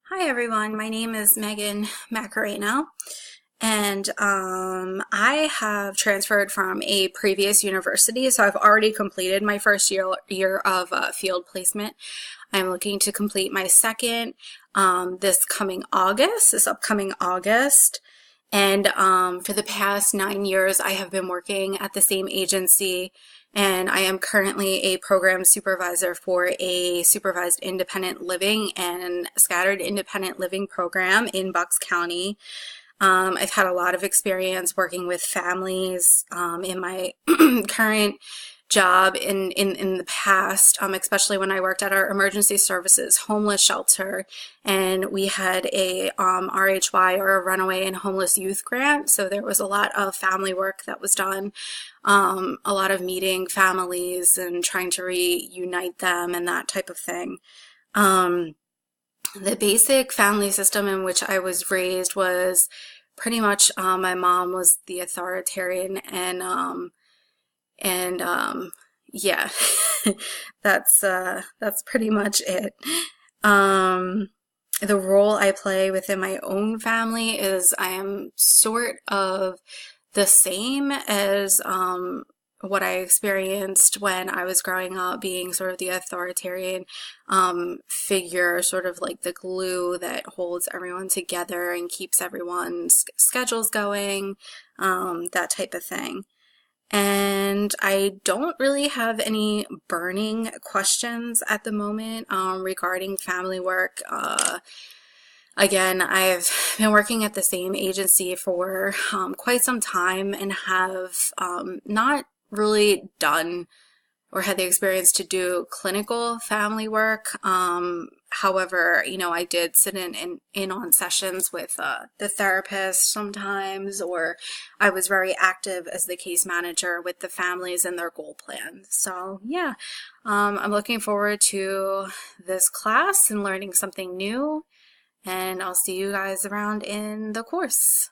Hi everyone, my name is Megan Macarena, and I have transferred from a previous university, so I've already completed my first year of field placement. I'm looking to complete my second this upcoming August. And for the past 9 years, I have been working at the same agency, and I am currently a program supervisor for a supervised independent living and scattered independent living program in Bucks County. I've had a lot of experience working with families in my current job in the past, especially when I worked at our emergency services homeless shelter, and we had a RHY, or a runaway and homeless youth grant. So there was a lot of family work that was done, a lot of meeting families and trying to reunite them and that type of thing. Um, the basic family system in which I was raised was pretty much my mom was the authoritarian, and yeah, that's pretty much it. Um, the role I play within my own family is I am sort of the same as what I experienced when I was growing up, being sort of the authoritarian figure, sort of like the glue that holds everyone together and keeps everyone's schedules going, that type of thing. And I don't really have any burning questions at the moment regarding family work. Again, I've been working at the same agency for quite some time and have not really done or had the experience to do clinical family work. However, I did sit in on sessions with the therapist sometimes, or I was very active as the case manager with the families and their goal plan. So yeah, I'm looking forward to this class and learning something new, and I'll see you guys around in the course.